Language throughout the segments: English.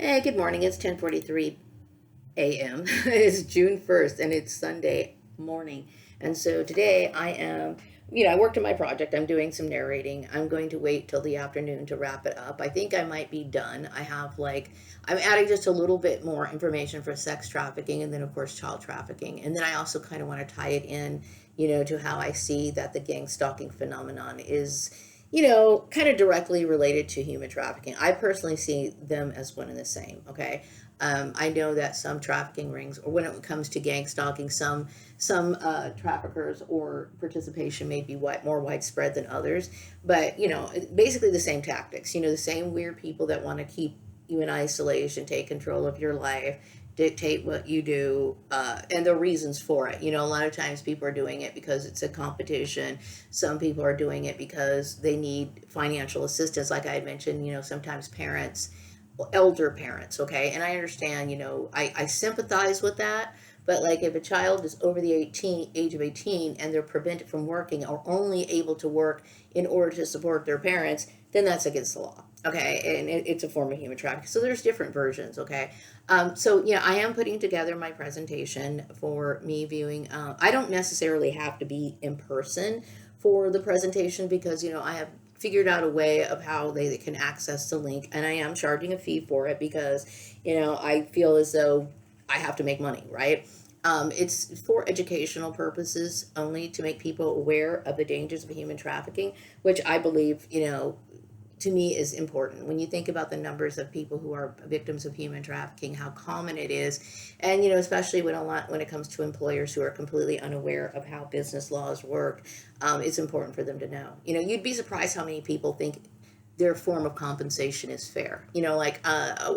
Hey, good morning. It's 10:43 a.m. It's June 1st and it's Sunday morning. And so today I worked on my project. I'm doing some narrating. I'm going to wait till the afternoon to wrap it up. I think I might be done. I'm adding just a little bit more information for sex trafficking and then, of course, child trafficking. And then I also kind of want to tie it in, to how I see that the gang stalking phenomenon is kind of directly related to human trafficking. I personally see them as one and the same. Okay, I know that some trafficking rings, or when it comes to gang stalking, some traffickers or participation may be more widespread than others. But basically the same tactics. The same weird people that want to keep you in isolation, take control of your life, dictate what you do, and the reasons for it. A lot of times people are doing it because it's a competition. Some people are doing it because they need financial assistance, like I had mentioned. Sometimes parents, elder parents, okay? And I understand, I sympathize with that. But like if a child is over the age of 18 and they're prevented from working or only able to work in order to support their parents, then that's against the law. Okay, and it's a form of human trafficking. So there's different versions. Okay, so I am putting together my presentation for me viewing. I don't necessarily have to be in person for the presentation because I have figured out a way of how they can access the link, and I am charging a fee for it because I feel as though I have to make money, right? It's for educational purposes only, to make people aware of the dangers of human trafficking, which I believe, to me is important. When you think about the numbers of people who are victims of human trafficking, how common it is, and especially when it comes to employers who are completely unaware of how business laws work, it's important for them to know. You'd be surprised how many people think their form of compensation is fair. I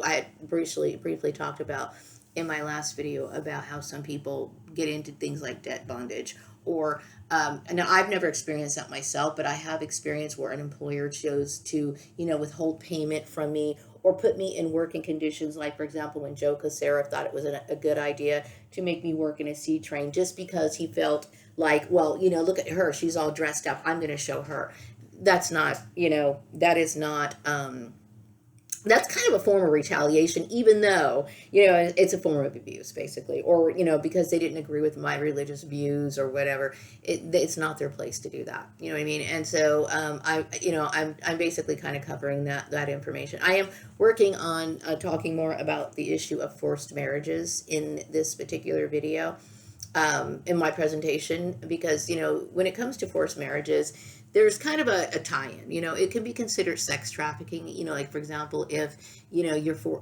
had briefly talked about in my last video about how some people get into things like debt bondage, or now I've never experienced that myself, but I have experienced where an employer chose to withhold payment from me or put me in working conditions, like for example when Joe Casera thought it was a good idea to make me work in a C train just because he felt like, well, look at her, she's all dressed up, I'm going to show her. That's not, that is not that's kind of a form of retaliation, even though it's a form of abuse, basically, or because they didn't agree with my religious views or whatever. It's not their place to do that. You know what I mean? And so I'm basically kind of covering that information. I am working on talking more about the issue of forced marriages in this particular video, in my presentation, because when it comes to forced marriages, there's kind of a tie-in. It can be considered sex trafficking. Like for example, if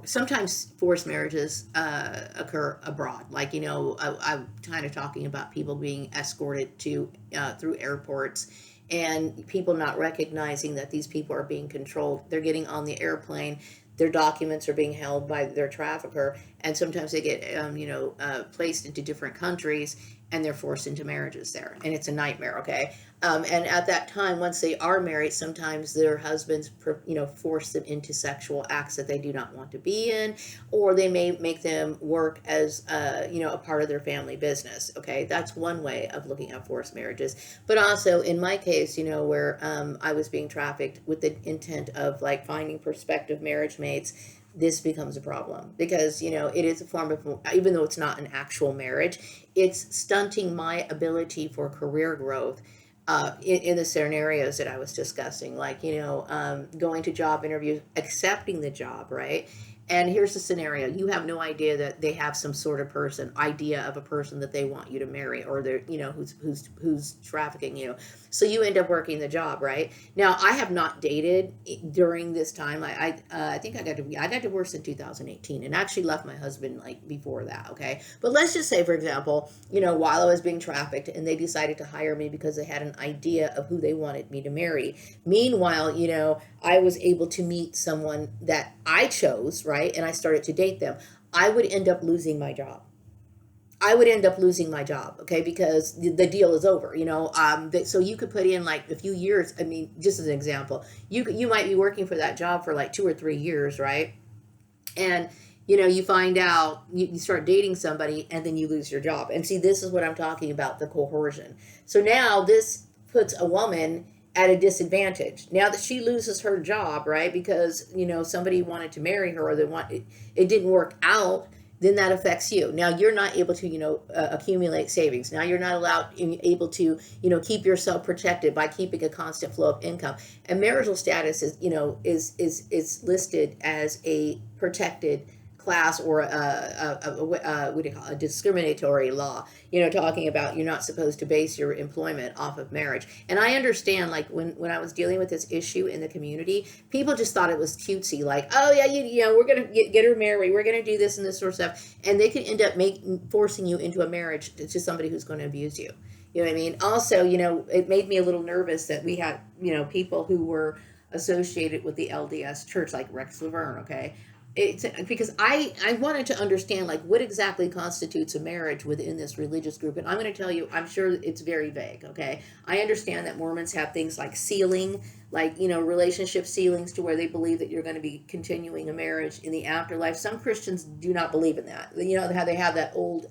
sometimes forced marriages occur abroad. Like I'm kind of talking about people being escorted to through airports, and people not recognizing that these people are being controlled. They're getting on the airplane. Their documents are being held by their trafficker, and sometimes they get placed into different countries, and they're forced into marriages there, and it's a nightmare. Okay, and at that time, once they are married, sometimes their husbands force them into sexual acts that they do not want to be in, or they may make them work as a part of their family business. Okay, that's one way of looking at forced marriages. But also in my case, where I was being trafficked with the intent of like finding prospective marriage mates, this becomes a problem because it is a form of, even though it's not an actual marriage, it's stunting my ability for career growth, in the scenarios that I was discussing, like going to job interviews, accepting the job, right? And here's the scenario: you have no idea that they have some sort of idea of a person that they want you to marry, or they're who's trafficking you. So you end up working the job, right? Now I have not dated during this time. I think I got divorced in 2018, and actually left my husband like before that. Okay, but let's just say, for example, while I was being trafficked, and they decided to hire me because they had an idea of who they wanted me to marry. Meanwhile, I was able to meet someone that I chose, right? And I started to date them. I would end up losing my job. Okay, because the deal is over. So you could put in like a few years. I mean, just as an example, you might be working for that job for like 2 or 3 years, right? And you find out, you start dating somebody, and then you lose your job. And see, this is what I'm talking about, the coercion. So now this puts a woman at a disadvantage. Now that she loses her job, right, because, somebody wanted to marry her, or it didn't work out, then that affects you. Now you're not able to, accumulate savings. Now you're not able to, keep yourself protected by keeping a constant flow of income. And marital status is, is listed as a protected class, or what do you call it, a discriminatory law, talking about you're not supposed to base your employment off of marriage. And I understand, like, when I was dealing with this issue in the community, people just thought it was cutesy, like, oh yeah, we're gonna get her married, we're gonna do this and this sort of stuff, and they could end up forcing you into a marriage to somebody who's going to abuse you. You know what I mean? Also, it made me a little nervous that we had, people who were associated with the LDS church, like Rex Laverne, okay? It's because I wanted to understand, like, what exactly constitutes a marriage within this religious group. And I'm going to tell you, I'm sure it's very vague, okay? I understand that Mormons have things like sealing, like, relationship sealings, to where they believe that you're going to be continuing a marriage in the afterlife. Some Christians do not believe in that. How they have that old,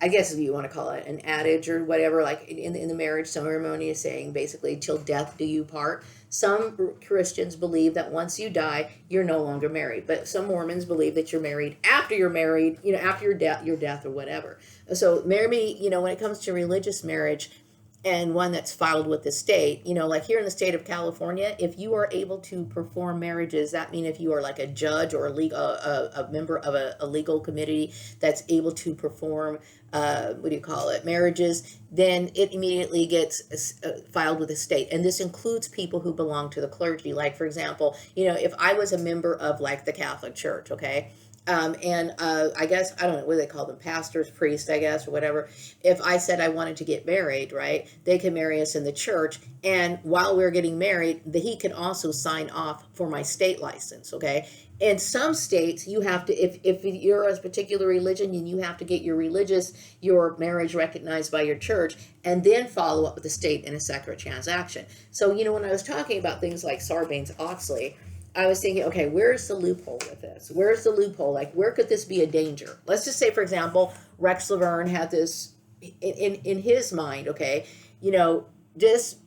I guess if you want to call it an adage or whatever, like in the marriage ceremony is saying basically, till death do you part. Some Christians believe that once you die, you're no longer married. But some Mormons believe that you're married after you're married, after your death or whatever. So maybe, when it comes to religious marriage, and one that's filed with the state, like here in the state of California, if you are able to perform marriages, that means if you are like a judge or a member of a legal committee that's able to perform, marriages, then it immediately gets filed with the state. And this includes people who belong to the clergy. Like, for example, if I was a member of, like, the Catholic Church, okay, I guess, I don't know what they call them, pastors, priests, I guess, or whatever. If I said I wanted to get married, right, they can marry us in the church. And while we're getting married, he can also sign off for my state license, okay? In some states, you have to, if you're a particular religion, and you have to get your marriage recognized by your church, and then follow up with the state in a separate transaction. So, when I was talking about things like Sarbanes-Oxley, I was thinking, okay, where's the loophole with this? Where's the loophole? Like, where could this be a danger? Let's just say, for example, Rex Laverne had this in his mind, okay, this,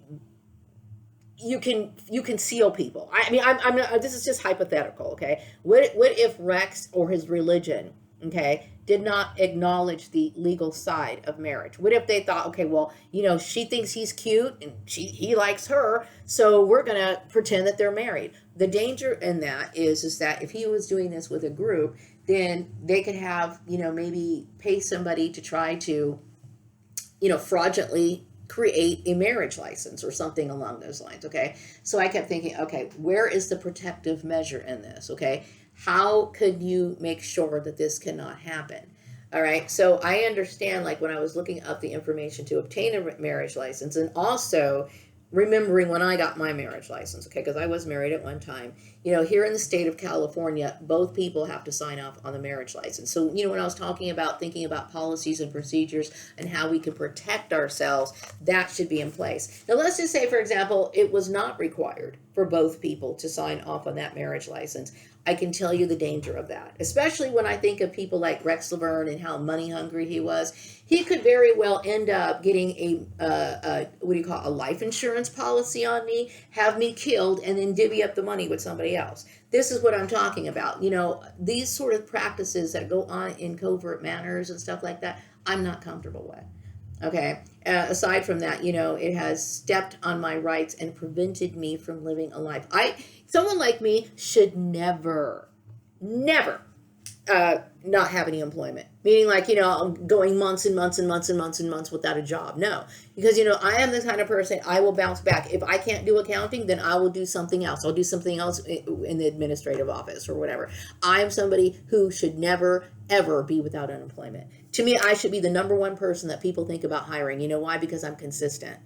you can seal people. I mean, I'm this is just hypothetical, okay? What if Rex or his religion, okay, did not acknowledge the legal side of marriage? What if they thought, okay, well, she thinks he's cute and he likes her, so we're gonna pretend that they're married. The danger in that is that if he was doing this with a group, then they could have, maybe pay somebody to try to, fraudulently create a marriage license or something along those lines, okay? So I kept thinking, okay, where is the protective measure in this, okay? How could you make sure that this cannot happen? All right, so I understand, like, when I was looking up the information to obtain a marriage license, and also remembering when I got my marriage license, okay, because I was married at one time, here in the state of California, both people have to sign off on the marriage license. So, when I was thinking about policies and procedures and how we can protect ourselves, that should be in place. Now, let's just say, for example, it was not required for both people to sign off on that marriage license. I can tell you the danger of that, especially when I think of people like Rex Laverne and how money hungry he was. He could very well end up getting a life insurance policy on me, have me killed, and then divvy up the money with somebody else. This is what I'm talking about. These sort of practices that go on in covert manners and stuff like that, I'm not comfortable with. Okay. Aside from that, it has stepped on my rights and prevented me from living a life. Someone like me should never not have any employment. Meaning, like, I'm going months and months and months and months and months without a job. No. Because, I am the kind of person, I will bounce back. If I can't do accounting, then I will do something else. I'll do something else in the administrative office or whatever. I am somebody who should never, ever be without unemployment. To me, I should be the number one person that people think about hiring. You know why? Because I'm consistent.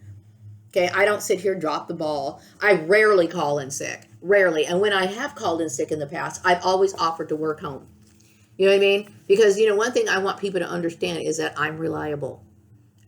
Okay, I don't sit here, drop the ball. I rarely call in sick. Rarely. And when I have called in sick in the past, I've always offered to work home. You know what I mean? Because, one thing I want people to understand is that I'm reliable.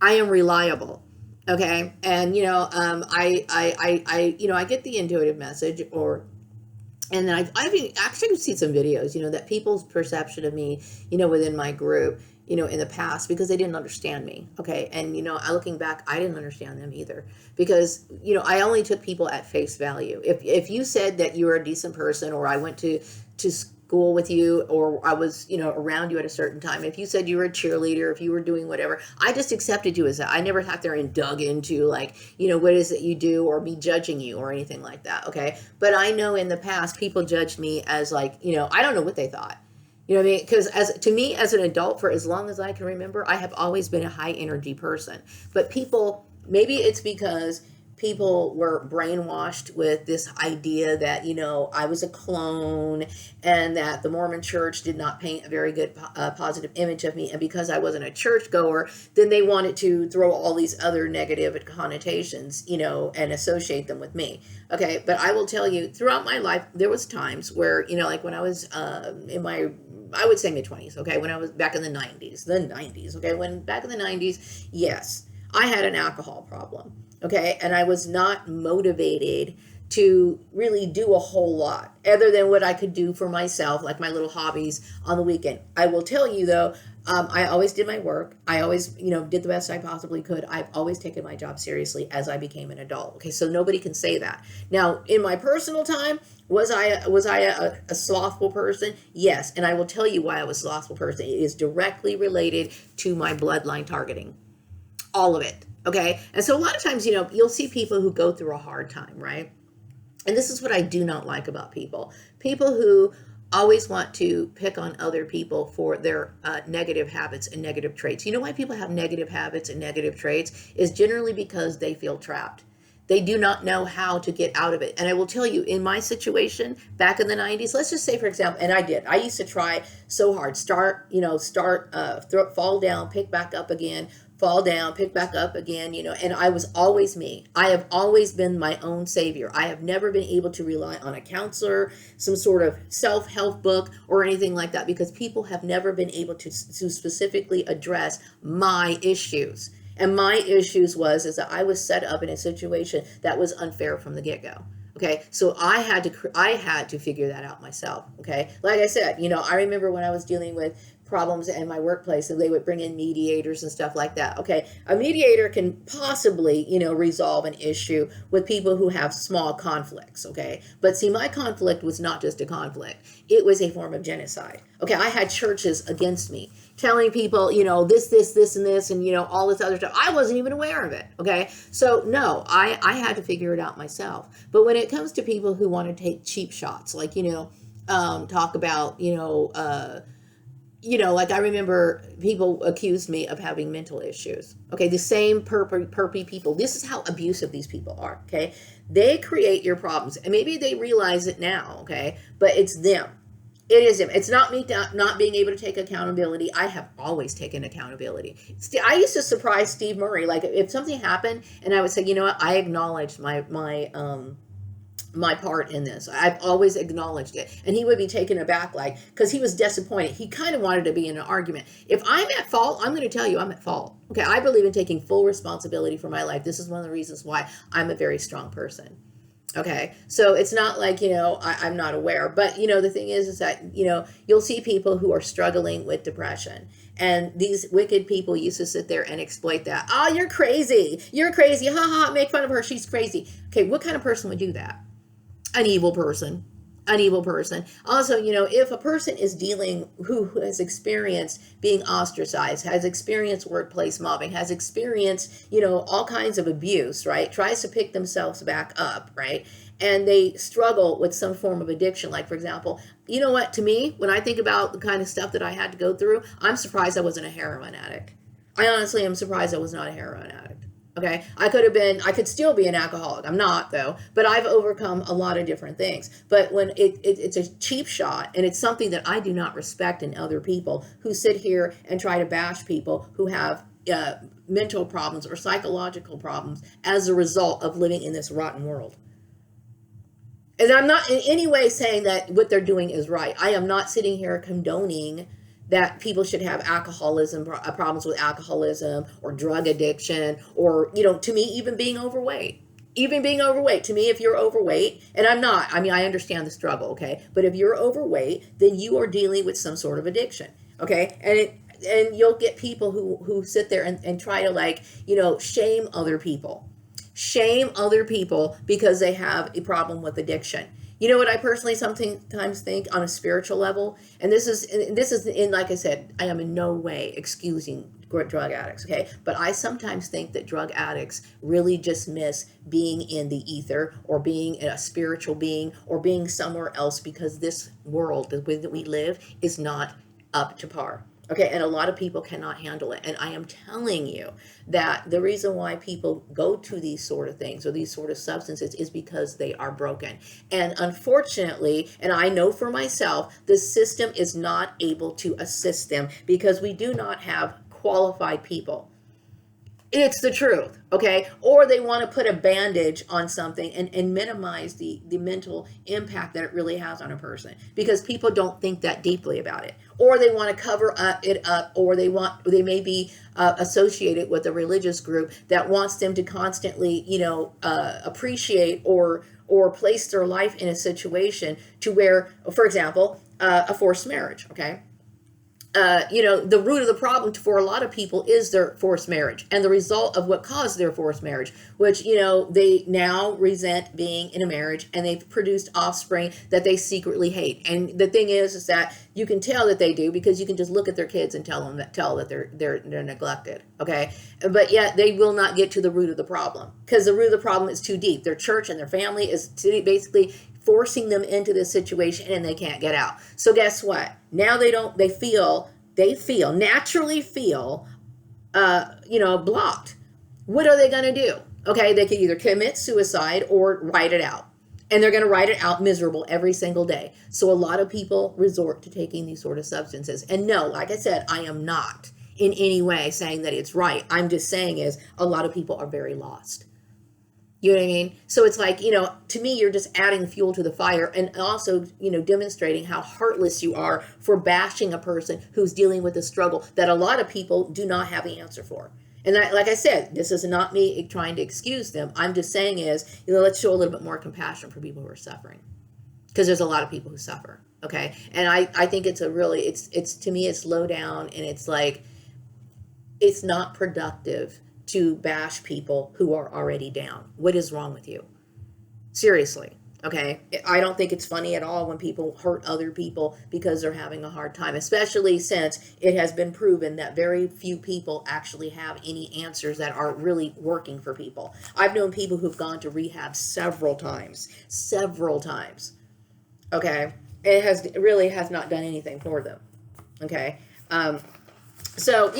I am reliable. Okay? And, I get the intuitive message, and then I've actually seen some videos, that people's perception of me, within my group in the past because they didn't understand me. Okay. And, looking back, I didn't understand them either because, I only took people at face value. If you said that you were a decent person, or I went to school with you, or I was, around you at a certain time, if you said you were a cheerleader, if you were doing whatever, I just accepted you as that. I never sat there and dug into like, what is it you do, or me judging you or anything like that. Okay. But I know in the past, people judged me as like, I don't know what they thought. You know what I mean? Because to me, as an adult, for as long as I can remember, I have always been a high energy person. But people, maybe it's because people were brainwashed with this idea that, I was a clone, and that the Mormon church did not paint a very good positive image of me. And because I wasn't a churchgoer, then they wanted to throw all these other negative connotations, and associate them with me. Okay. But I will tell you, throughout my life, there was times where, like when I was in my, I would say mid-20s, okay, when I was back in the 90s, okay, when back in the 90s, yes, I had an alcohol problem, okay, and I was not motivated to really do a whole lot other than what I could do for myself, like my little hobbies on the weekend. I will tell you though, I always did my work. I always, did the best I possibly could. I've always taken my job seriously as I became an adult. Okay, so nobody can say that. Now, in my personal time, was I a slothful person? Yes, and I will tell you why I was a slothful person. It is directly related to my bloodline targeting, all of it. Okay, and so a lot of times, you'll see people who go through a hard time, right? And this is what I do not like about people. People who always want to pick on other people for their negative habits and negative traits. You know why people have negative habits and negative traits is generally because they feel trapped. They do not know how to get out of it. And I will tell you, in my situation back in the 90s, let's just say, for example, and I used to try so hard, fall down, pick back up again, fall down, pick back up again, and I was always me. I have always been my own savior. I have never been able to rely on a counselor, some sort of self-help book or anything like that, because people have never been able to specifically address my issues. And my issues is that I was set up in a situation that was unfair from the get-go. Okay, so I had to figure that out myself. Okay, like I said, I remember when I was dealing with problems in my workplace, and they would bring in mediators and stuff like that. Okay, a mediator can possibly, resolve an issue with people who have small conflicts. Okay, but see, my conflict was not just a conflict; it was a form of genocide. Okay, I had churches against me, telling people, this, and this, and, all this other stuff. I wasn't even aware of it. Okay. So no, I had to figure it out myself. But when it comes to people who want to take cheap shots, like, talk about, like I remember people accused me of having mental issues. Okay. The same perpy people. This is how abusive these people are. Okay. They create your problems, and maybe they realize it now. Okay. But it's them. It is him. It's not me not being able to take accountability. I have always taken accountability. I used to surprise Steve Murray. Like if something happened and I would say, what, I acknowledged my part in this. I've always acknowledged it. And he would be taken aback, like, because he was disappointed. He kind of wanted to be in an argument. If I'm at fault, I'm going to tell you I'm at fault. Okay, I believe in taking full responsibility for my life. This is one of the reasons why I'm a very strong person. Okay, so it's not like, I'm not aware. But, the thing is that, you'll see people who are struggling with depression. And these wicked people used to sit there and exploit that. Oh, you're crazy. You're crazy. Ha ha, make fun of her. She's crazy. Okay, what kind of person would do that? An evil person. Also, if a person is who has experienced being ostracized, has experienced workplace mobbing, has experienced, all kinds of abuse, right? Tries to pick themselves back up, right? And they struggle with some form of addiction. Like, for example, you know what? To me, when I think about the kind of stuff that I had to go through, I'm surprised I wasn't a heroin addict. I honestly am surprised I was not a heroin addict. Okay, I could still be an alcoholic. I'm not, though, but I've overcome a lot of different things. But when it's a cheap shot, and it's something that I do not respect in other people who sit here and try to bash people who have mental problems or psychological problems as a result of living in this rotten world. And I'm not in any way saying that what they're doing is right. I am not sitting here condoning that people should have alcoholism, problems with alcoholism or drug addiction, or, to me, even being overweight. To me, if you're overweight, and I'm not, I understand the struggle, okay? But if you're overweight, then you are dealing with some sort of addiction, okay? And And you'll get people who sit there and try to, like, shame other people. Shame other people because they have a problem with addiction. You know what I personally sometimes think on a spiritual level, and this is in, like I said, I am in no way excusing drug addicts, okay? But I sometimes think that drug addicts really just miss being in the ether, or being a spiritual being, or being somewhere else, because this world, the way that we live, is not up to par. Okay, and a lot of people cannot handle it. And I am telling you that the reason why people go to these sort of things, or these sort of substances, is because they are broken. And unfortunately, and I know for myself, the system is not able to assist them because we do not have qualified people. It's the truth, okay? Or they want to put a bandage on something and minimize the mental impact that it really has on a person, because people don't think that deeply about it. Or they want to cover it up, or they may be associated with a religious group that wants them to constantly, appreciate or place their life in a situation to where, for example, a forced marriage, okay? The root of the problem for a lot of people is their forced marriage, and the result of what caused their forced marriage, which, they now resent being in a marriage, and they've produced offspring that they secretly hate. And the thing is that you can tell that they do, because you can just look at their kids and tell that they're neglected, okay? But yet they will not get to the root of the problem, because the root of the problem is too deep. Their church and their family is basically forcing them into this situation, and they can't get out. So guess what? Now they naturally feel blocked. What are they going to do? Okay, they can either commit suicide or write it out. And they're going to write it out miserable every single day. So a lot of people resort to taking these sort of substances. And no, like I said, I am not in any way saying that it's right. I'm just saying is a lot of people are very lost. You know what I mean? So it's like, to me, you're just adding fuel to the fire, and also, demonstrating how heartless you are for bashing a person who's dealing with a struggle that a lot of people do not have the answer for. And like I said, this is not me trying to excuse them. I'm just saying is, let's show a little bit more compassion for people who are suffering, because there's a lot of people who suffer. Okay. And I think it's to me, it's low down, and it's like, it's not productive to bash people who are already down. What is wrong with you? Seriously, okay? I don't think it's funny at all when people hurt other people because they're having a hard time, especially since it has been proven that very few people actually have any answers that are really working for people. I've known people who've gone to rehab several times, okay? It really has not done anything for them, okay? So,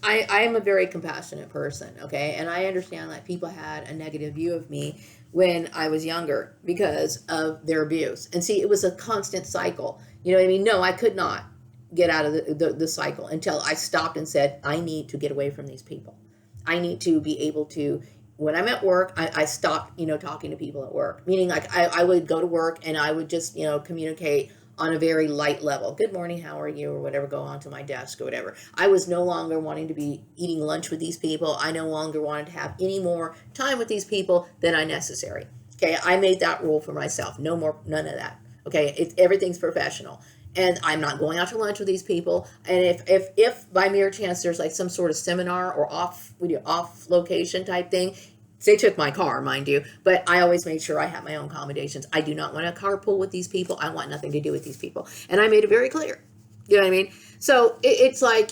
I am a very compassionate person, okay? And I understand that people had a negative view of me when I was younger because of their abuse. And see, it was a constant cycle. You know what I mean? No, I could not get out of the cycle until I stopped and said, I need to get away from these people. I need to be able to, when I'm at work, I stopped, talking to people at work. Meaning, like, I would go to work and I would just, communicate on a very light level. Good morning, how are you, or whatever, go on to my desk or whatever. I was no longer wanting to be eating lunch with these people. I no longer wanted to have any more time with these people than I necessary. Okay, I made that rule for myself. No more, none of that. Okay, everything's professional. And I'm not going out to lunch with these people. And if by mere chance there's like some sort of seminar or off location type thing, they took my car, mind you, but I always made sure I have my own accommodations. I do not want to carpool with these people. I want nothing to do with these people. And I made it very clear. You know what I mean? So it's like,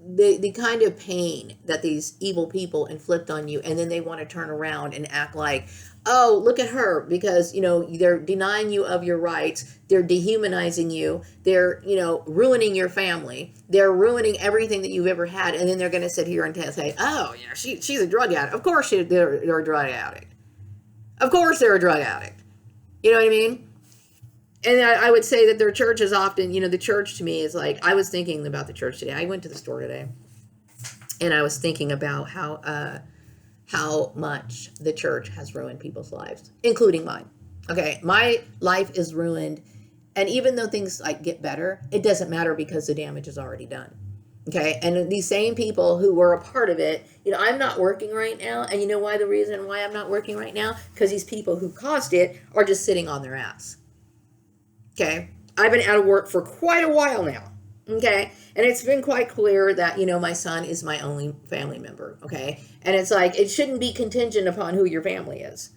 the kind of pain that these evil people inflict on you, and then they want to turn around and act like, oh, look at her, because, they're denying you of your rights. They're dehumanizing you. They're, ruining your family. They're ruining everything that you've ever had. And then they're going to sit here and say, oh, she's a drug addict. Of course they're a drug addict. Of course they're a drug addict. You know what I mean? And I would say that their church is often, the church to me is like, I was thinking about the church today. I went to the store today, and I was thinking about how much the church has ruined people's lives, including mine. Okay, my life is ruined, and even though things like get better, it doesn't matter because the damage is already done. Okay, and these same people who were a part of it, I'm not working right now, and you know why? The reason why I'm not working right now, because these people who caused it are just sitting on their ass. Okay, I've been out of work for quite a while now. Okay. And it's been quite clear that, my son is my only family member. Okay. And it's like, it shouldn't be contingent upon who your family is.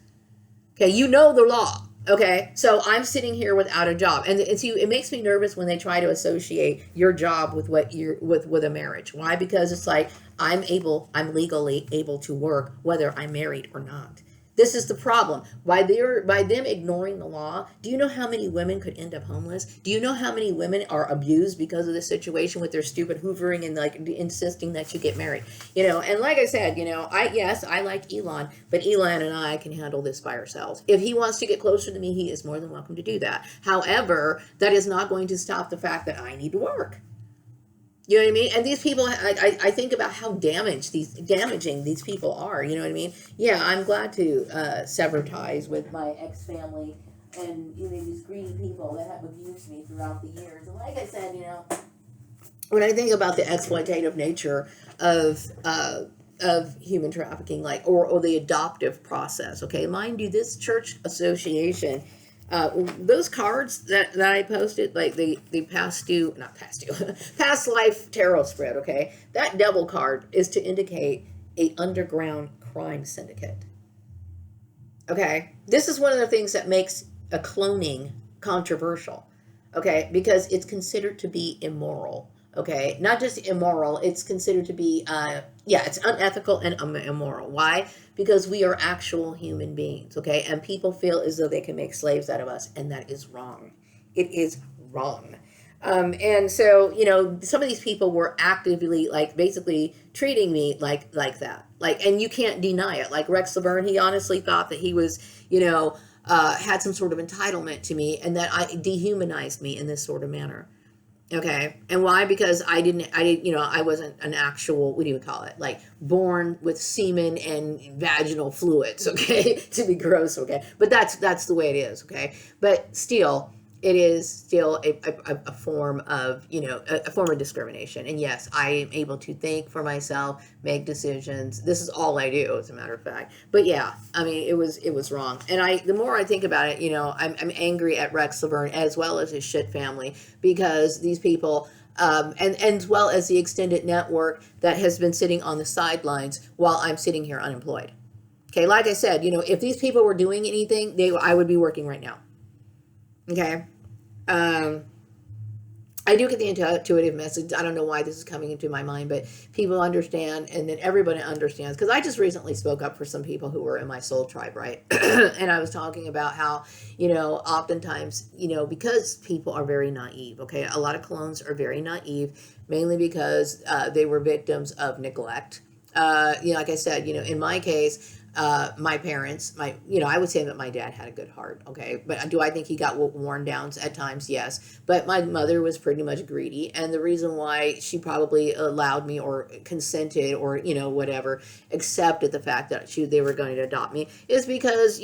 Okay. You know the law. Okay. So I'm sitting here without a job. And see, it makes me nervous when they try to associate your job with what you're with a marriage. Why? Because it's like, I'm legally able to work whether I'm married or not. This is the problem. By them ignoring the law, do you know how many women could end up homeless? Do you know how many women are abused because of this situation with their stupid hoovering and like insisting that you get married? And like I said, I like Elon, but Elon and I can handle this by ourselves. If he wants to get closer to me, he is more than welcome to do that. However, that is not going to stop the fact that I need to work. You know what I mean? And these people, I think about how damaging these people are. You know what I mean? Yeah, I'm glad to sever ties with my ex family and these greedy people that have abused me throughout the years. And like I said, when I think about the exploitative nature of human trafficking, like or the adoptive process. Okay, mind you, this church association, those cards that I posted, like the past due, not past due, past life tarot spread. Okay, that devil card is to indicate a underground crime syndicate. Okay, this is one of the things that makes a cloning controversial. Okay, because it's considered to be immoral. Okay, not just immoral, it's considered to be, yeah, it's unethical and immoral. Why? Because we are actual human beings. Okay, and people feel as though they can make slaves out of us, and that is wrong. It is wrong. And so, some of these people were actively, like, basically treating me like that. Like, and you can't deny it. Like Rex Laverne, he honestly thought that he was, had some sort of entitlement to me, and that I dehumanized me in this sort of manner. Okay. And why? Because I wasn't an actual, what do you call it? Like born with semen and vaginal fluids. Okay. To be gross. Okay. But that's the way it is. Okay. But still, it is still a form of, a form of discrimination. And yes, I am able to think for myself, make decisions. This is all I do, as a matter of fact. But yeah, I mean, it was wrong. And the more I think about it, I'm angry at Rex Laverne as well as his shit family, because these people, and as well as the extended network that has been sitting on the sidelines while I'm sitting here unemployed. Okay, like I said, if these people were doing anything, I would be working right now. Okay. Um, I do get the intuitive message. I don't know why this is coming into my mind, but people understand, and then everybody understands. Because I just recently spoke up for some people who were in my soul tribe, right? And I was talking about how, oftentimes, because people are very naive, okay? A lot of clones are very naive, mainly because they were victims of neglect. Like I said, in my case, my parents, I would say that my dad had a good heart. Okay. But do I think he got worn down at times? Yes. But my mother was pretty much greedy. And the reason why she probably allowed me or consented or, whatever, accepted the fact that they were going to adopt me is because,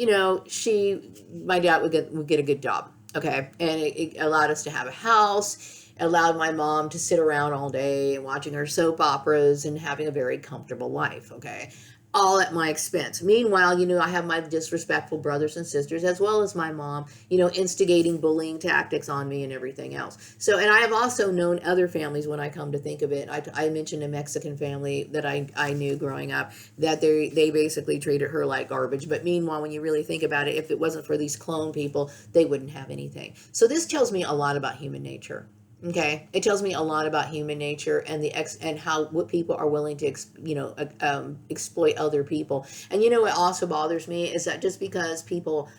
my dad would get a good job. Okay. And it allowed us to have a house, allowed my mom to sit around all day watching her soap operas and having a very comfortable life. Okay. All at my expense. Meanwhile, I have my disrespectful brothers and sisters, as well as my mom, instigating bullying tactics on me and everything else. So, and I have also known other families when I come to think of it. I mentioned a Mexican family that I knew growing up, that they basically treated her like garbage. But meanwhile, when you really think about it, if it wasn't for these clone people, they wouldn't have anything. So this tells me a lot about human nature. Okay, it tells me a lot about human nature and and how what people are willing to exploit other people. And what also bothers me is that just because people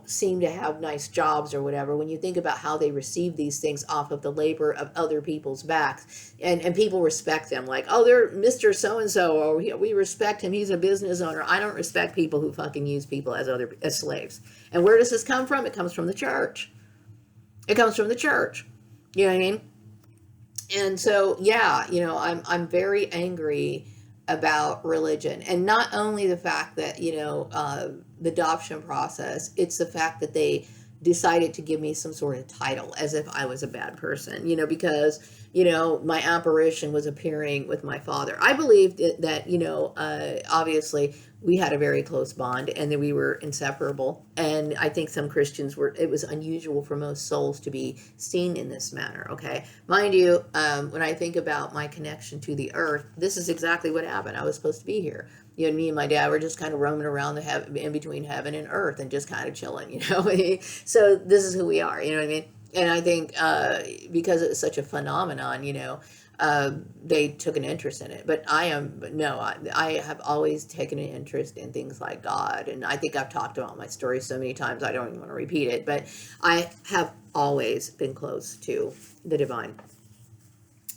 seem to have nice jobs or whatever, when you think about how they receive these things off of the labor of other people's backs, and people respect them, like, oh, they're Mr. So and so, or we respect him, he's a business owner. I don't respect people who fucking use people as slaves. And where does this come from? It comes from the church. It comes from the church. You know what I mean? And so, yeah, I'm very angry about religion, and not only the fact that the adoption process. It's the fact that they decided to give me some sort of title as if I was a bad person, because, my apparition was appearing with my father. I believed that, obviously we had a very close bond and that we were inseparable. And I think some Christians it was unusual for most souls to be seen in this manner. Okay. Mind you, when I think about my connection to the earth, this is exactly what happened. I was supposed to be here. Me and my dad were just kind of roaming around in between heaven and earth and just kind of chilling, So this is who we are, you know what I mean? And I think because it's such a phenomenon, they took an interest in it. But I have always taken an interest in things like God. And I think I've talked about my story so many times, I don't even want to repeat it. But I have always been close to the divine.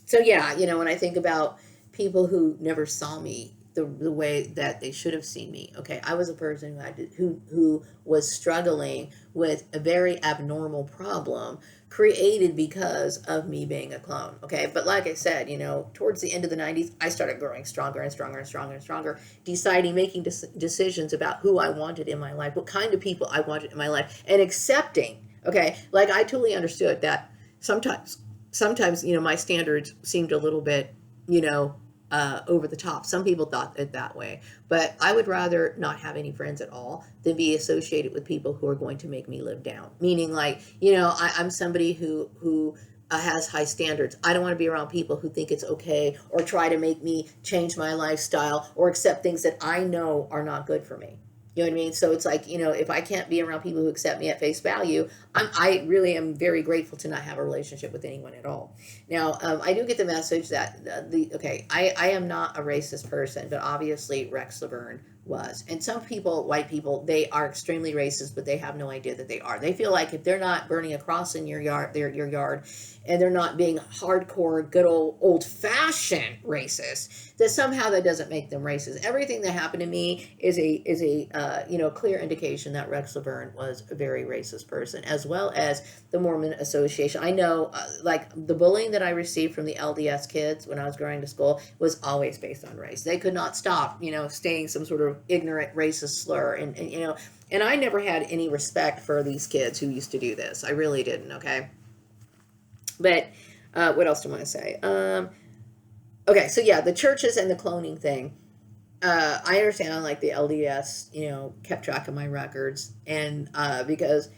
So yeah, when I think about people who never saw me the way that they should have seen me. Okay, I was a person who was struggling with a very abnormal problem created because of me being a clone. Okay, but like I said, towards the end of the 90s, I started growing stronger and stronger and stronger and stronger, making decisions about who I wanted in my life, what kind of people I wanted in my life, and accepting. Okay, like I totally understood that sometimes, my standards seemed a little bit, over the top. Some people thought it that way, but I would rather not have any friends at all than be associated with people who are going to make me live down. Meaning, like, I'm somebody who has high standards. I don't want to be around people who think it's okay or try to make me change my lifestyle or accept things that I know are not good for me. You know what I mean? So it's like, if I can't be around people who accept me at face value, I really am very grateful to not have a relationship with anyone at all. Now, I do get the message that I am not a racist person, but obviously Rex Laverne was. And some people, white people, they are extremely racist, but they have no idea that they are. They feel like if they're not burning a cross in your yard, your yard, and they're not being hardcore, good old fashioned racist, that somehow that doesn't make them racist. Everything that happened to me is a clear indication that Rex Laverne was a very racist person, as well as the Mormon Association. I know, like the bullying that I received from the LDS kids when I was going to school was always based on race. They could not stop, saying some sort of ignorant racist slur, and I never had any respect for these kids who used to do this. I really didn't. Okay. But what else do I want to say? Okay, so yeah, the churches and the cloning thing. I understand, like the LDS, kept track of my records, and because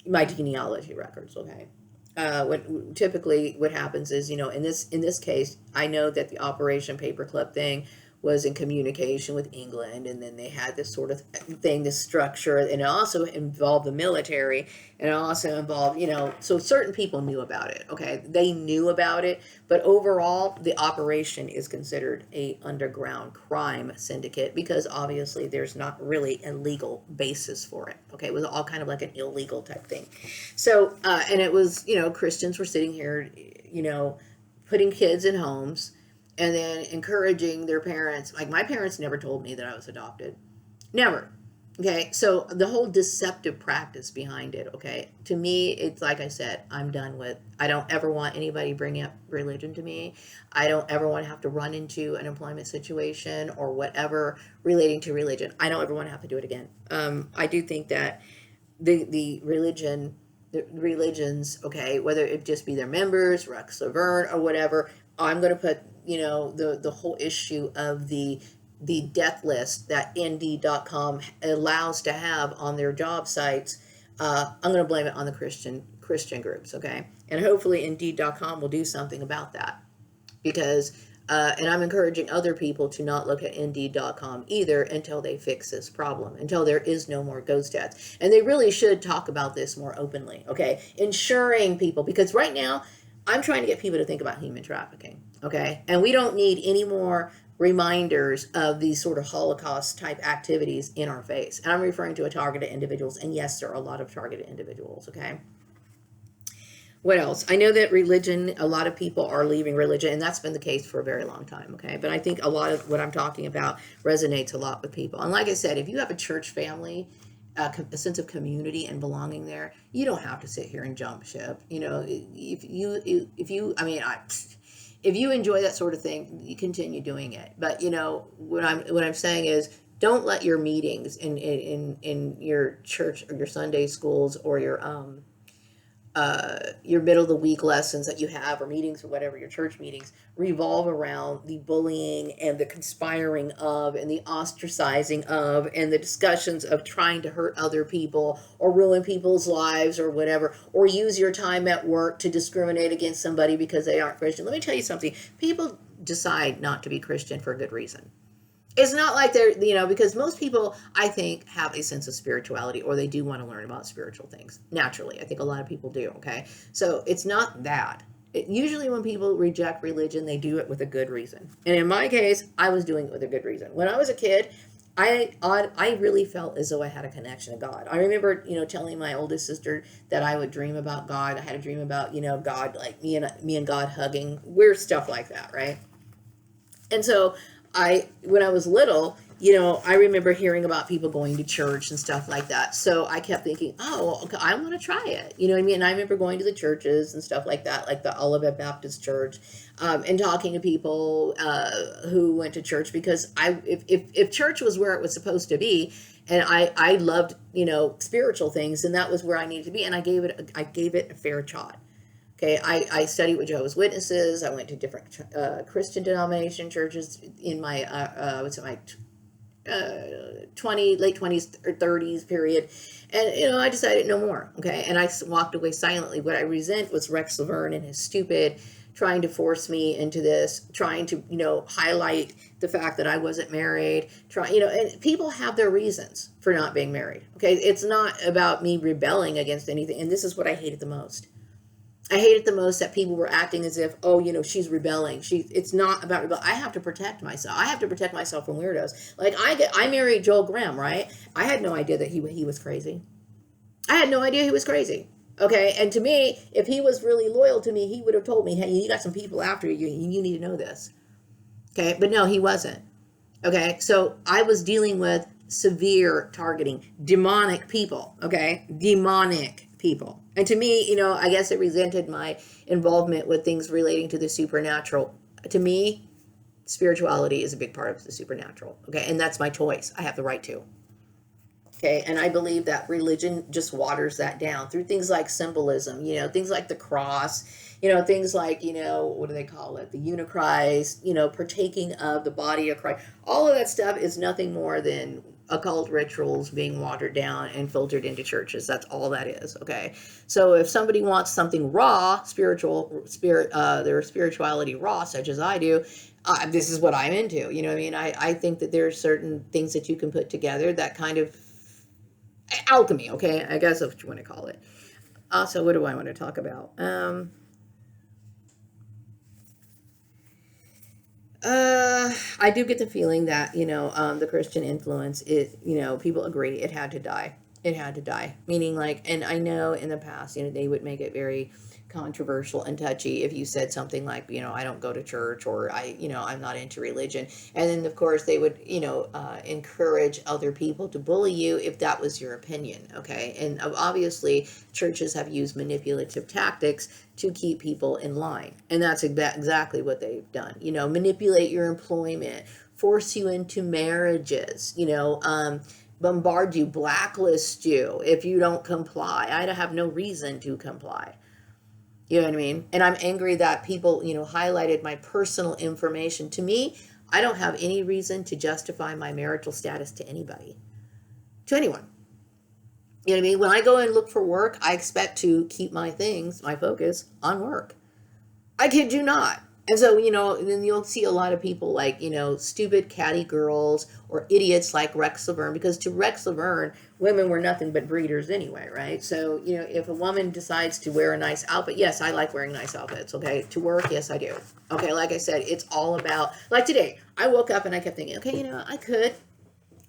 my genealogy records. Okay, what happens is, in this case, I know that the Operation Paperclip thing was in communication with England, and then they had this sort of thing, this structure, and it also involved the military, and it also involved, so certain people knew about it. Okay, they knew about it, but overall, the operation is considered a underground crime syndicate because obviously there's not really a legal basis for it. Okay, it was all kind of like an illegal type thing. So, and it was, Christians were sitting here, putting kids in homes and then encouraging their parents. Like my parents never told me that I was adopted. Never. Okay, so the whole deceptive practice behind it, okay, to me, it's like I said, I'm done with. I don't ever want anybody bringing up religion to me. I don't ever want to have to run into an employment situation or whatever relating to religion. I don't ever want to have to do it again. I do think that the religions, okay, whether it just be their members, Rex Laverne, or whatever, I'm going to put, the whole issue of the death list that Indeed.com allows to have on their job sites. I'm going to blame it on the Christian groups, okay? And hopefully Indeed.com will do something about that because, and I'm encouraging other people to not look at Indeed.com either until they fix this problem, until there is no more ghost ads. And they really should talk about this more openly, okay? Ensuring people, because right now, I'm trying to get people to think about human trafficking, okay? And we don't need any more reminders of these sort of Holocaust type activities in our face. And I'm referring to targeted individuals. And yes, there are a lot of targeted individuals, okay? What else? I know that religion, a lot of people are leaving religion, and that's been the case for a very long time, okay? But I think a lot of what I'm talking about resonates a lot with people. And like I said, if you have a church family, a sense of community and belonging there, you don't have to sit here and jump ship. If you enjoy that sort of thing, you continue doing it. But what I'm saying is, Don't let your meetings in your church or your Sunday schools or your middle of the week lessons that you have or meetings or whatever, your church meetings, revolve around the bullying and the conspiring of and the ostracizing of and the discussions of trying to hurt other people or ruin people's lives or whatever, or use your time at work to discriminate against somebody because they aren't Christian. Let me tell you something. People decide not to be Christian for a good reason. It's not like they're, because most people, I think, have a sense of spirituality, or they do want to learn about spiritual things naturally. I think a lot of people do. Okay. So it's not that. Usually when people reject religion, they do it with a good reason. And in my case, I was doing it with a good reason. When I was a kid, I really felt as though I had a connection to God. I remember, telling my oldest sister that I would dream about God. I had a dream about, God, like me and God hugging, weird stuff like that. Right. And so when I was little, I remember hearing about people going to church and stuff like that. So I kept thinking, oh, okay, I want to try it. You know what I mean? And I remember going to the churches and stuff like that, like the Olivet Baptist Church, and talking to people who went to church, because if church was where it was supposed to be, and I loved, spiritual things, and that was where I needed to be. And I gave it a fair shot. Okay, I studied with Jehovah's Witnesses. I went to different Christian denomination churches in my, what's it, my late 20s or 30s period. And, I decided no more. Okay, and I walked away silently. What I resent was Rex Laverne and his stupid trying to force me into this, trying to, highlight the fact that I wasn't married. And people have their reasons for not being married. Okay, it's not about me rebelling against anything. And this is what I hated the most. I hated the most that people were acting as if, oh, she's rebelling. It's not about rebel. I have to protect myself. I have to protect myself from weirdos. Like I married Joel Graham, right? I had no idea that he was crazy. I had no idea he was crazy. Okay, and to me, if he was really loyal to me, he would have told me, hey, you got some people after you. You need to know this. Okay, but no, he wasn't. Okay, so I was dealing with severe targeting, demonic people. Okay, demonic people. And to me, I guess it resented my involvement with things relating to the supernatural. To me, spirituality is a big part of the supernatural. Okay, and that's my choice. I have the right to. Okay, and I believe that religion just waters that down through things like symbolism, things like the cross, things like, what do they call it? The Unichrist, partaking of the body of Christ. All of that stuff is nothing more than occult rituals being watered down and filtered into churches. That's all that is. Okay. So if somebody wants something raw, their spirituality raw, such as I do, this is what I'm into. You know what I mean? I think that there are certain things that you can put together that kind of alchemy. Okay. I guess that's what you want to call it. Also, what do I want to talk about? I do get the feeling that, the Christian influence is, people agree it had to die. It had to die. Meaning, like, and I know in the past, they would make it very controversial and touchy if you said something like, I don't go to church, or I'm not into religion. And then, of course, they would, encourage other people to bully you if that was your opinion. Okay. And obviously, churches have used manipulative tactics to keep people in line. And that's exactly what they've done. Manipulate your employment, force you into marriages, bombard you, blacklist you if you don't comply. I have no reason to comply. You know what I mean? And I'm angry that people, highlighted my personal information. To me, I don't have any reason to justify my marital status to anybody, to anyone. You know what I mean? When I go and look for work, I expect to keep my focus on work. I kid you not. And so, then you'll see a lot of people like, stupid catty girls or idiots like Rex Laverne, because to Rex Laverne, women were nothing but breeders anyway, right? So, if a woman decides to wear a nice outfit, yes, I like wearing nice outfits, okay? To work, yes, I do. Okay, like I said, it's all about, like today, I woke up and I kept thinking, okay,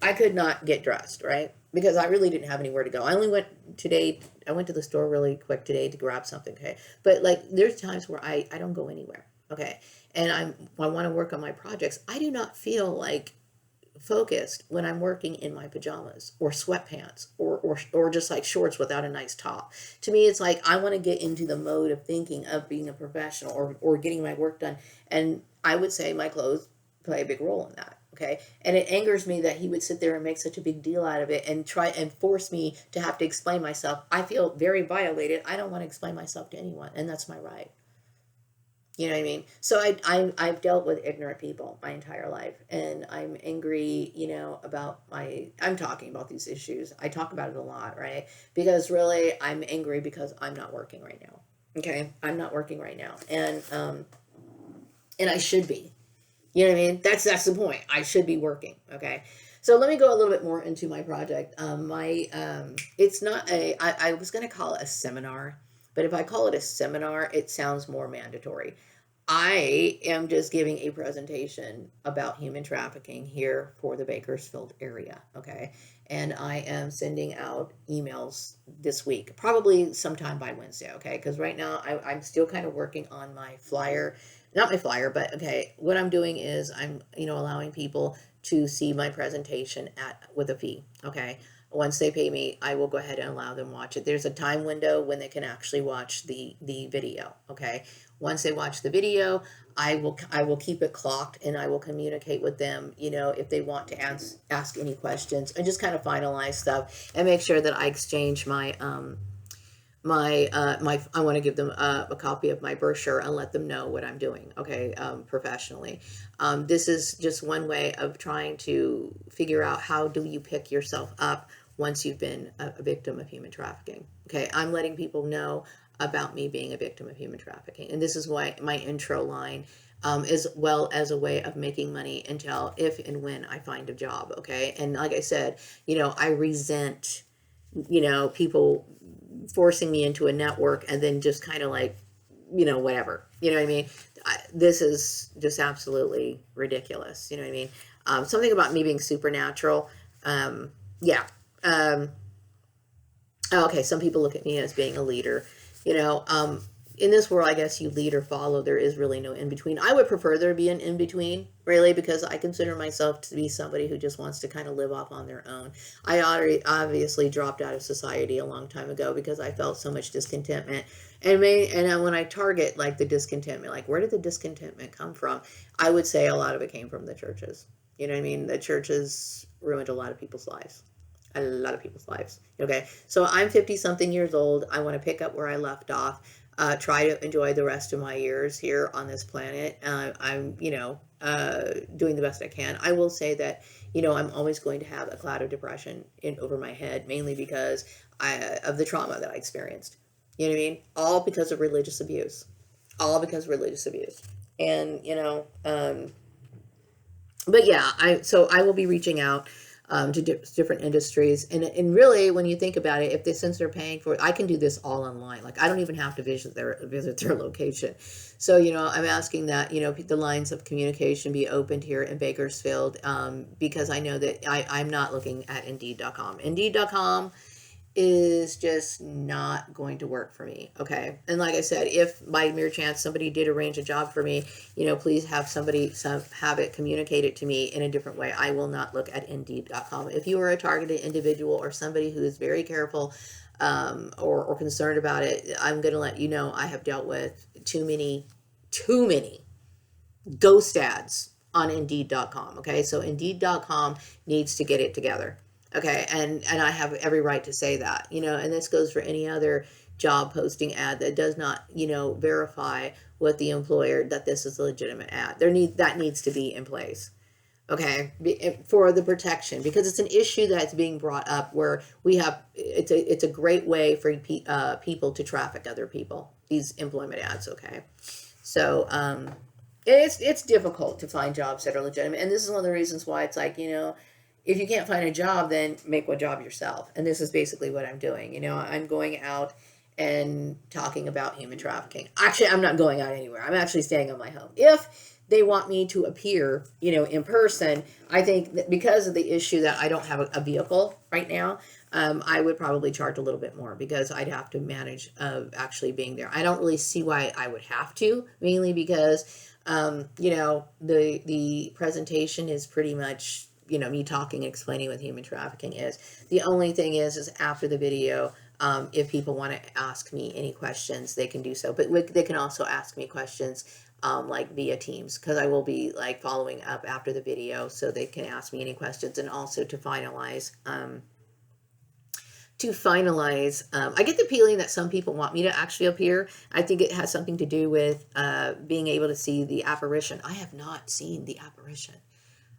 I could not get dressed, right? Because I really didn't have anywhere to go. I went to the store really quick today to grab something, okay? But like, there's times where I don't go anywhere, okay? And I want to work on my projects. I do not feel like focused when I'm working in my pajamas or sweatpants or just like shorts without a nice top. To me, it's like I want to get into the mode of thinking of being a professional or getting my work done. And I would say my clothes play a big role in that. Okay. And it angers me that he would sit there and make such a big deal out of it and try and force me to have to explain myself. I feel very violated. I don't want to explain myself to anyone, and that's my right. You know what I mean? So I've dealt with ignorant people my entire life, and I'm angry, about I'm talking about these issues. I talk about it a lot, right? Because really, I'm angry because I'm not working right now. Okay, I'm not working right now, and I should be. You know what I mean? That's the point. I should be working. Okay. So let me go a little bit more into my project. It's not I was going to call it a seminar, but if I call it a seminar, it sounds more mandatory. I am just giving a presentation about human trafficking here for the Bakersfield area. Okay. And I am sending out emails this week, probably sometime by Wednesday. Okay. Because right now I'm still kind of working on my flyer, not my flyer, but okay. What I'm doing is I'm, allowing people to see my presentation with a fee. Okay. Once they pay me, I will go ahead and allow them to watch it. There's a time window when they can actually watch the video. Okay. Once they watch the video, I will keep it clocked, and I will communicate with them, if they want to ask any questions, and just kind of finalize stuff and make sure that I exchange my I want to give them a copy of my brochure and let them know what I'm doing, okay, professionally. This is just one way of trying to figure out how do you pick yourself up once you've been a victim of human trafficking. Okay, I'm letting people know about me being a victim of human trafficking, and this is why my intro line, as well as a way of making money until if and when I find a job. Okay, and like I said, I resent people forcing me into a network and then just kind of like, whatever. You know what I mean? This is just absolutely ridiculous. You know what I mean? Something about me being supernatural. Yeah. Um, okay, some people look at me as being a leader. You know, um, in this world, I guess you lead or follow. There is really no in between. I would prefer there be an in between, really, because I consider myself to be somebody who just wants to kind of live off on their own. I already obviously dropped out of society a long time ago because I felt so much discontentment. And when I target like the discontentment, like where did the discontentment come from? I would say a lot of it came from the churches. You know what I mean? The churches ruined a lot of people's lives, a lot of people's lives. Okay, so I'm 50 something years old. I want to pick up where I left off. Try to enjoy the rest of my years here on this planet. I'm, doing the best I can. I will say that, I'm always going to have a cloud of depression in over my head, mainly because of the trauma that I experienced. You know what I mean? All because of religious abuse. All because of religious abuse. And, but yeah, I will be reaching out to different industries, and really, when you think about it, if they since they're paying for it, I can do this all online. Like I don't even have to visit their location. So I'm asking that the lines of communication be opened here in Bakersfield, because I know that I'm not looking at Indeed.com. Indeed.com is just not going to work for me. Okay. And like I said, if by mere chance somebody did arrange a job for me, please have it communicated to me in a different way. I will not look at Indeed.com. If you are a targeted individual or somebody who is very careful, or concerned about it, I'm going to let you know I have dealt with too many ghost ads on Indeed.com. Okay. So Indeed.com needs to get it together. Okay, and I have every right to say that, and this goes for any other job posting ad that does not, verify with the employer that this is a legitimate ad. That needs to be in place. Okay, for the protection, because it's an issue that's being brought up where it's a great way for people to traffic other people. These employment ads. Okay, so it's difficult to find jobs that are legitimate, and this is one of the reasons why it's like if you can't find a job, then make one job yourself. And this is basically what I'm doing. I'm going out and talking about human trafficking. Actually, I'm not going out anywhere. I'm actually staying on my home. If they want me to appear, in person, I think that because of the issue that I don't have a vehicle right now, I would probably charge a little bit more because I'd have to manage actually being there. I don't really see why I would have to, mainly because, the presentation is pretty much me talking and explaining what human trafficking is. The only thing is after the video, If people want to ask me any questions, they can do so. But they can also ask me questions like via Teams, because I will be like following up after the video, so they can ask me any questions. And also to finalize, I get the feeling that some people want me to actually appear. I think it has something to do with being able to see the apparition. I have not seen the apparition.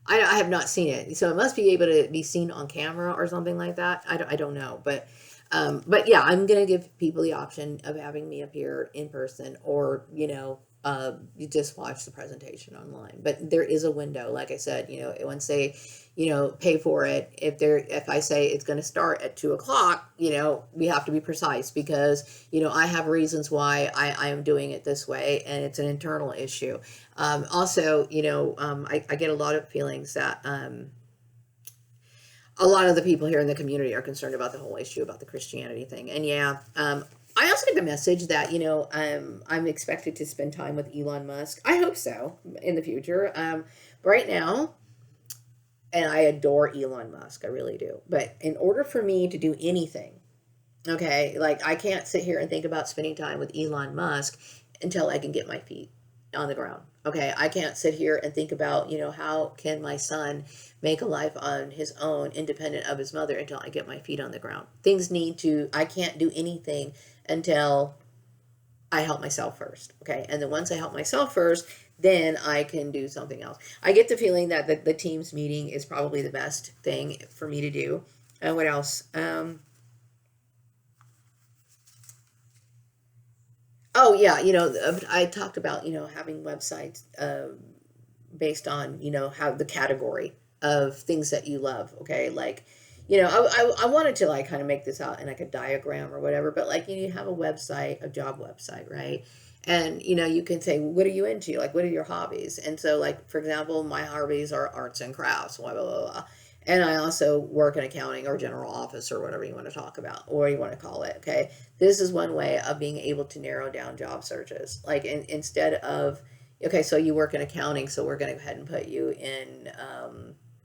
I have not seen it, so it must be able to be seen on camera or something like that. I don't know, but yeah, I'm gonna give people the option of having me appear in person, or you just watch the presentation online. But there is a window, like I said, once they pay for it. If I say it's going to start at 2 o'clock, we have to be precise, because I have reasons why I am doing it this way, and it's an internal issue. Also, I get a lot of feelings that a lot of the people here in the community are concerned about the whole issue about the Christianity thing. And yeah, I also get the message that, I'm expected to spend time with Elon Musk. I hope so in the future. Right now, and I adore Elon Musk, I really do. But in order for me to do anything, okay, like I can't sit here and think about spending time with Elon Musk until I can get my feet on the ground. Okay, I can't sit here and think about, how can my son make a life on his own, independent of his mother, until I get my feet on the ground. I can't do anything until I help myself first. Okay, and then once I help myself first, then I can do something else. I get the feeling that the Teams meeting is probably the best thing for me to do. And what else? Oh yeah, I talked about having websites based on how the category of things that you love. Okay, like I wanted to like kind of make this out in like a diagram or whatever, but like you have a website, a job website, right? And you can say, what are you into? Like, what are your hobbies? And so, like, for example, my hobbies are arts and crafts, blah blah blah, blah. And I also work in accounting or general office or whatever you want to talk about or you want to call it. Okay, this is one way of being able to narrow down job searches. Like, instead of, okay, so you work in accounting, so we're going to go ahead and put you in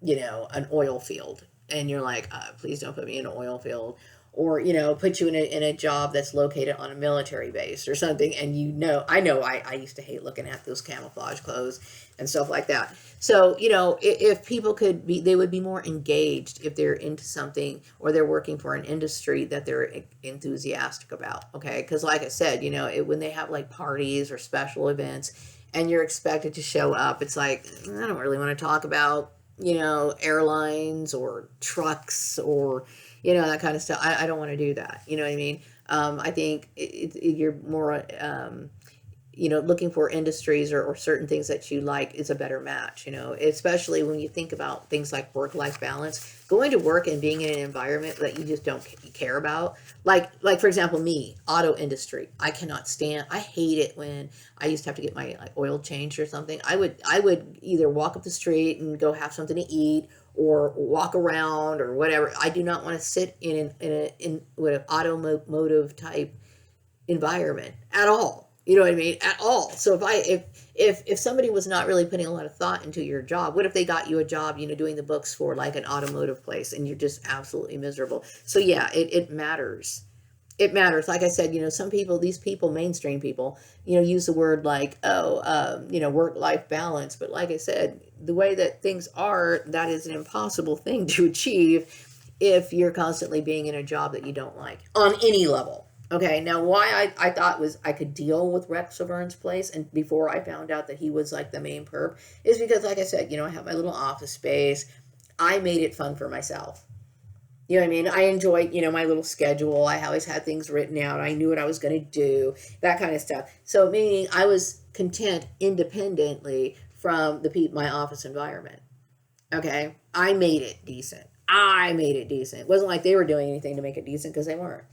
an oil field, and you're like, please don't put me in an oil field, or put you in a job that's located on a military base or something. And I used to hate looking at those camouflage clothes and stuff like that. So if people could be, they would be more engaged if they're into something, or they're working for an industry that they're enthusiastic about. Okay, because like I said, when they have like parties or special events and you're expected to show up, it's like, I don't really want to talk about airlines or trucks or that kind of stuff. I don't want to do that. You know what I mean? I think you're more looking for industries or certain things that you like is a better match, especially when you think about things like work-life balance. Going to work and being in an environment that you just don't care about. Like for example, me, auto industry. I cannot stand, I hate it when I used to have to get my oil changed or something. I would either walk up the street and go have something to eat, or walk around or whatever. I do not want to sit in an automotive type environment at all. You know what I mean? At all. So if somebody was not really putting a lot of thought into your job, what if they got you a job, doing the books for like an automotive place, and you're just absolutely miserable? So yeah, it matters. It matters. Like I said, these people, mainstream people, use the word like, work-life balance. But like I said, the way that things are, that is an impossible thing to achieve if you're constantly being in a job that you don't like on any level. Okay, now why I thought was I could deal with Rex Severn's place, and before I found out that he was like the main perp, is because, like I said, I have my little office space. I made it fun for myself. You know what I mean? I enjoyed, my little schedule. I always had things written out. I knew what I was going to do, that kind of stuff. So meaning I was content independently from my office environment. Okay? I made it decent. It wasn't like they were doing anything to make it decent, because they weren't.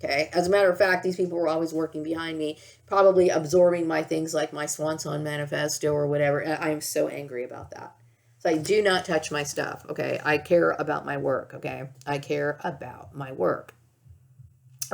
Okay. As a matter of fact, these people were always working behind me, probably absorbing my things like my Swan Song manifesto or whatever. I am so angry about that. So I do not touch my stuff. Okay. I care about my work. Okay. I care about my work.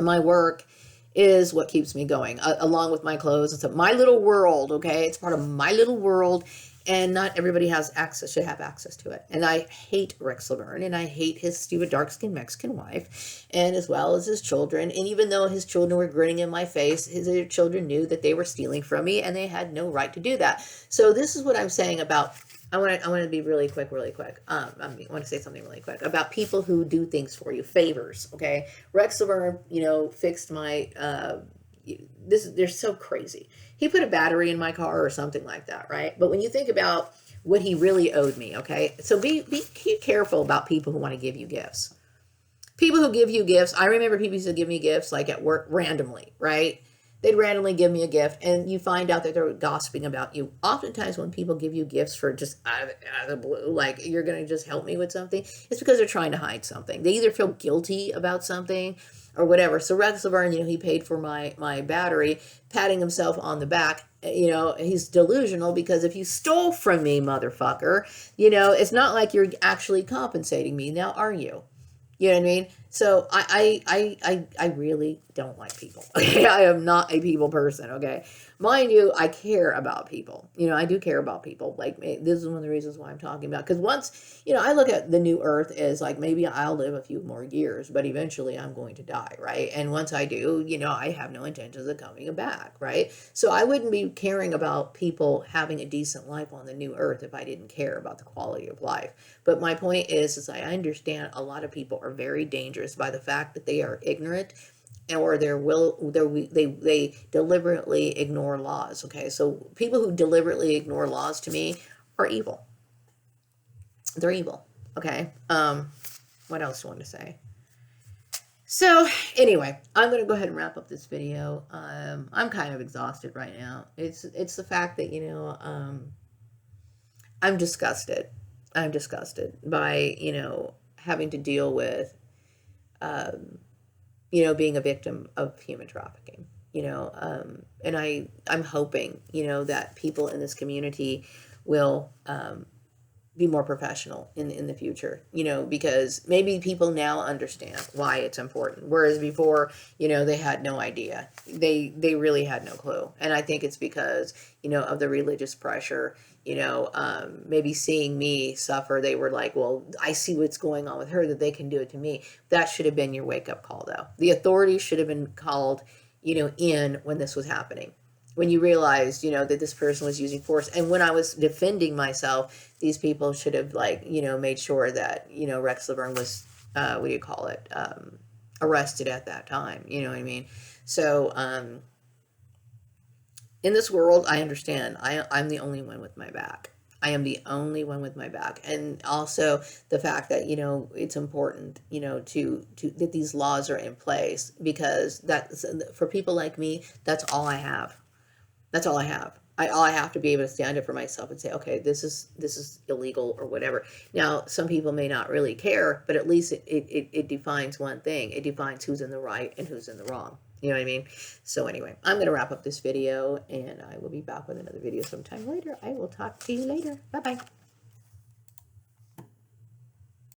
My work is what keeps me going, along with my clothes. It's my little world. Okay. It's part of my little world. and not everybody has access, should have access to it. And I hate Rex Laverne, and I hate his stupid dark-skinned Mexican wife, and as well as his children. And even though his children were grinning in my face, his children knew that they were stealing from me, and they had no right to do that. So this is what I'm saying about. I want to be really quick. I want to say something really quick about people who do things for you, favors. Okay, Rex Laverne, fixed my. They're so crazy. He put a battery in my car or something like that, right? But when you think about what he really owed me, okay, so be careful about people who want to give you gifts. People who give you gifts. I remember people used to give me gifts like at work randomly, right? They'd randomly give me a gift, and you find out that they're gossiping about you. Oftentimes when people give you gifts for just out of the blue, like you're going to just help me with something, it's because they're trying to hide something. They either feel guilty about something or whatever. So Rex Laverne, he paid for my battery, patting himself on the back. He's delusional because if you stole from me, motherfucker, it's not like you're actually compensating me. Now, are you? You know what I mean? So I really don't like people. Okay, I am not a people person. Okay, mind you, I care about people. I do care about people. Like this is one of the reasons why I'm talking about. Because once I look at the new Earth as like maybe I'll live a few more years, but eventually I'm going to die, right? And once I do, I have no intentions of coming back, right? So I wouldn't be caring about people having a decent life on the new Earth if I didn't care about the quality of life. But my point is I understand a lot of people are very dangerous by the fact that they are ignorant, or they deliberately ignore laws. Okay, so people who deliberately ignore laws to me are evil. They're evil. Okay. What else do I want to say? So anyway, I'm going to go ahead and wrap up this video. I'm kind of exhausted right now. It's the fact that I'm disgusted. I'm disgusted by having to deal with being a victim of human trafficking, and I'm hoping, that people in this community will be more professional in the future, because maybe people now understand why it's important. Whereas before, they had no idea. They really had no clue. And I think it's because, of the religious pressure, maybe seeing me suffer, they were like, well, I see what's going on with her, that they can do it to me. That should have been your wake up call though. The authorities should have been called, in when this was happening. When you realized, that this person was using force. And when I was defending myself, these people should have made sure that, Rex Laverne was, arrested at that time. You know what I mean? So, in this world, I understand. I'm the only one with my back. I am the only one with my back. And also the fact that, it's important, to that these laws are in place, because that's, for people like me, that's all I have. That's all I have. All I have to be able to stand up for myself and say, okay, this is illegal or whatever. Now, some people may not really care, but at least it defines one thing. It defines who's in the right and who's in the wrong. You know what I mean? So anyway, I'm going to wrap up this video, and I will be back with another video sometime later. I will talk to you later. Bye-bye.